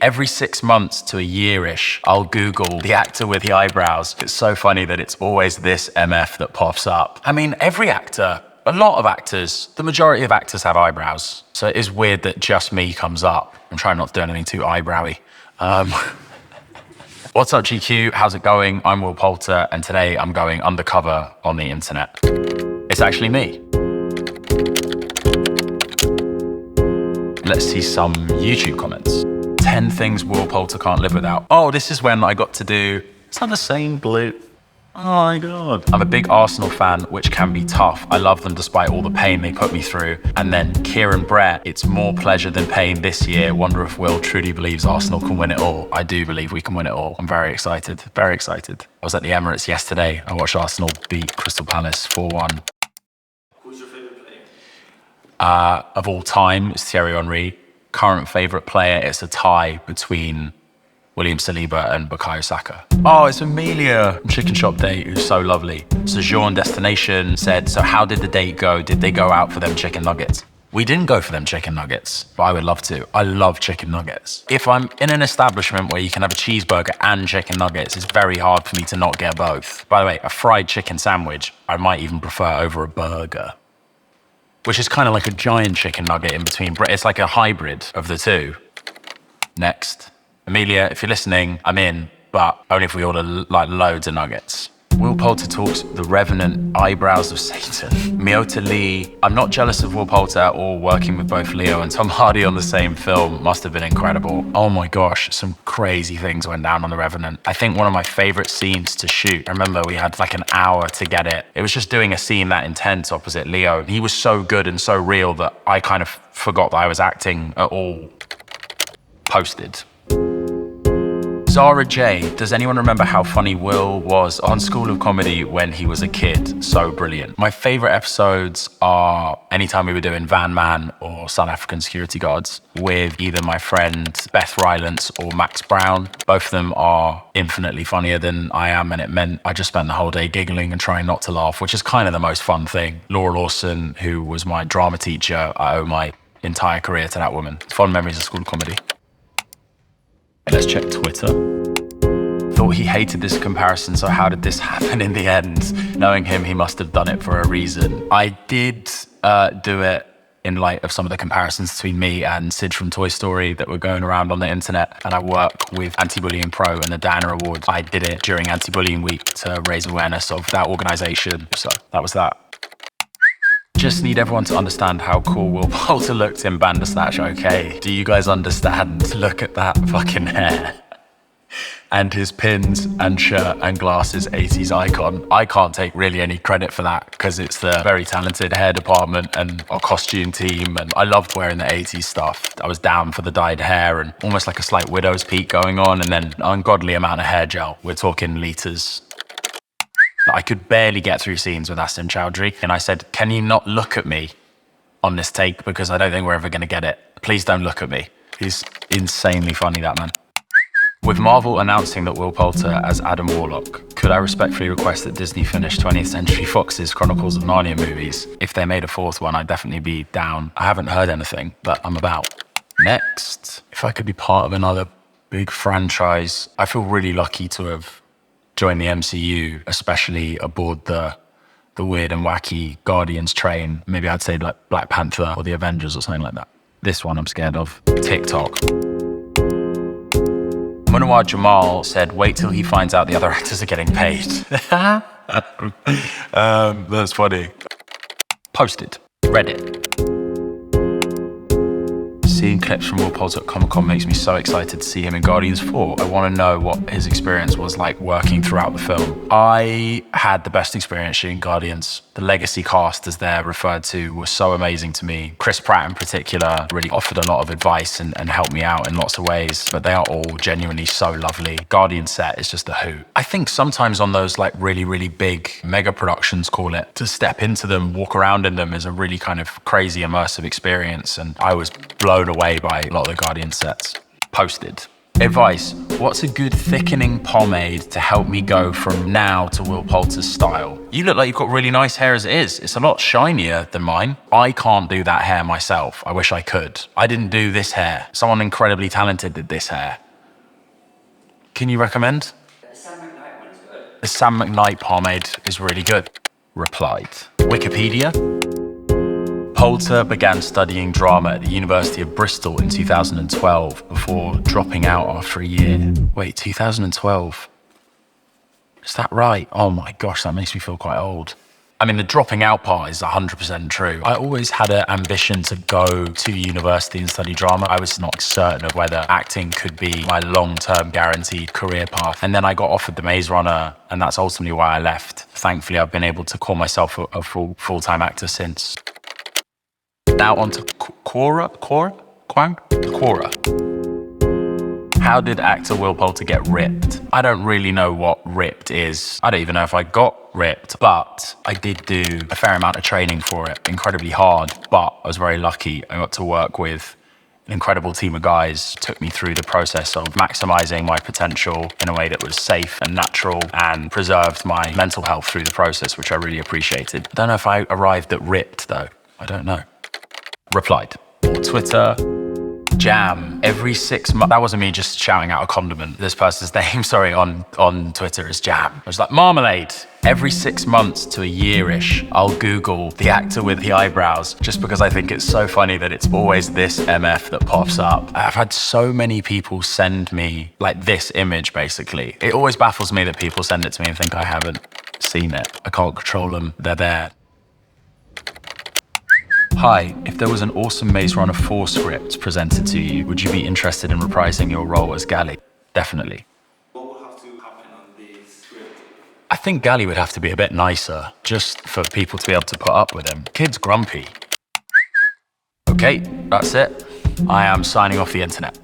Every 6 months to a year-ish, I'll Google the actor with the eyebrows. It's so funny that it's always this MF that pops up. I mean, every actor, a lot of actors, the majority of actors have eyebrows. So it is weird that just me comes up. I'm trying not to do anything too eyebrowy. What's up, GQ? How's it going? I'm Will Poulter, and today I'm going undercover on the internet. It's actually me. Let's see some YouTube comments. 10 things Will Poulter can't live without. Oh, this is when I got to do, is that the same blue? Oh my God. I'm a big Arsenal fan, which can be tough. I love them despite all the pain they put me through. And then Kieran Brett, it's more pleasure than pain this year. Wonder if Will truly believes Arsenal can win it all. I do believe we can win it all. I'm very excited, very excited. I was at the Emirates yesterday. I watched Arsenal beat Crystal Palace 4-1. Who's your favourite player? Of all time, it's Thierry Henry. Current favourite player, it's a tie between William Saliba and Bukayo Saka. Oh, it's Amelia from Chicken Shop Date, who's so lovely. Sojourn Destination said, so how did the date go? Did they go out for them chicken nuggets? We didn't go for them chicken nuggets, but I would love to. I love chicken nuggets. If I'm in an establishment where you can have a cheeseburger and chicken nuggets, it's very hard for me to not get both. By the way, a fried chicken sandwich, I might even prefer over a burger, which is kind of like a giant chicken nugget in between. It's like a hybrid of the two. Next. Amelia, if you're listening, I'm in, but only if we order like loads of nuggets. Will Poulter talks the Revenant eyebrows of Satan. Miota Lee, I'm not jealous of Will Poulter or working with both Leo and Tom Hardy on the same film. Must have been incredible. Oh my gosh, some crazy things went down on the Revenant. I think one of my favorite scenes to shoot. I remember we had like an hour to get it. It was just doing a scene that intense opposite Leo. He was so good and so real that I kind of forgot that I was acting at all. Posted. Zara J, does anyone remember how funny Will was on School of Comedy when he was a kid? So brilliant. My favorite episodes are anytime we were doing Van Man or South African security guards with either my friend Beth Rylance or Max Brown. Both of them are infinitely funnier than I am, and it meant I just spent the whole day giggling and trying not to laugh, which is kind of the most fun thing. Laura Lawson, who was my drama teacher, I owe my entire career to that woman. Fond memories of School of Comedy. Let's check Twitter. Thought he hated this comparison, so how did this happen in the end? Knowing him, he must have done it for a reason. I did do it in light of some of the comparisons between me and Sid from Toy Story that were going around on the internet, and I work with Anti-Bullying Pro and the Diana Awards. I did it during Anti-Bullying Week to raise awareness of that organisation, so that was that. Just need everyone to understand how cool Will Poulter looked in Bandersnatch, okay? Do you guys understand? Look at that fucking hair. And his pins and shirt and glasses 80s icon. I can't take really any credit for that because it's the very talented hair department and our costume team, and I loved wearing the 80s stuff. I was down for the dyed hair and almost like a slight widow's peak going on, and then an ungodly amount of hair gel. We're talking litres. I could barely get through scenes with Asim Chowdhury, and I said, can you not look at me on this take because I don't think we're ever going to get it. Please don't look at me. He's insanely funny, that man. With Marvel announcing that Will Poulter as Adam Warlock, could I respectfully request that Disney finish 20th Century Fox's Chronicles of Narnia movies? If they made a fourth one, I'd definitely be down. I haven't heard anything, but I'm about. Next, if I could be part of another big franchise, I feel really lucky to have joined the MCU, especially aboard the weird and wacky Guardians train. Maybe I'd say like Black Panther or the Avengers or something like that. This one I'm scared of. TikTok. Munawar Jamal said, wait till he finds out the other actors are getting paid. That's funny. Posted. Reddit. Seeing clips from Will Poulter at Comic-Con makes me so excited to see him in Guardians 4. I want to know what his experience was like working throughout the film. I had the best experience shooting Guardians. The legacy cast, as they're referred to, was so amazing to me. Chris Pratt in particular really offered a lot of advice and helped me out in lots of ways, but they are all genuinely so lovely. Guardian set is just a hoot. I think sometimes on those like really, really big mega productions, call it, to step into them, walk around in them is a really kind of crazy immersive experience, and I was blown away by a lot of the Guardian sets. Posted. Advice. What's a good thickening pomade to help me go from now to Will Poulter's style? You look like you've got really nice hair as it is. It's a lot shinier than mine. I can't do that hair myself. I wish I could. I didn't do this hair. Someone incredibly talented did this hair. Can you recommend? The Sam McKnight one is good. The Sam McKnight pomade is really good. Replied. Wikipedia. Poulter began studying drama at the University of Bristol in 2012 before dropping out after a year. Wait, 2012? Is that right? Oh my gosh, that makes me feel quite old. I mean, the dropping out part is 100% true. I always had an ambition to go to university and study drama. I was not certain of whether acting could be my long-term guaranteed career path. And then I got offered the Maze Runner, and that's ultimately why I left. Thankfully, I've been able to call myself a full-time actor since. Now on to Quora. How did actor Will Poulter get ripped? I don't really know what ripped is. I don't even know if I got ripped, but I did do a fair amount of training for it. Incredibly hard, but I was very lucky. I got to work with an incredible team of guys, took me through the process of maximizing my potential in a way that was safe and natural and preserved my mental health through the process, which I really appreciated. I don't know if I arrived at ripped though. I don't know. Replied. Twitter. Jam. Every 6 months. That wasn't me just shouting out a condiment. This person's name, on Twitter is Jam. I was like, marmalade. Every 6 months to a year-ish, I'll Google the actor with the eyebrows just because I think it's so funny that it's always this MF that pops up. I've had so many people send me like this image, basically. It always baffles me that people send it to me and think I haven't seen it. I can't control them. They're there. Hi, if there was an awesome Maze Runner 4 script presented to you, would you be interested in reprising your role as Gally? Definitely. What would have to happen on the script? I think Gally would have to be a bit nicer, just for people to be able to put up with him. Kid's grumpy. Okay, that's it. I am signing off the internet.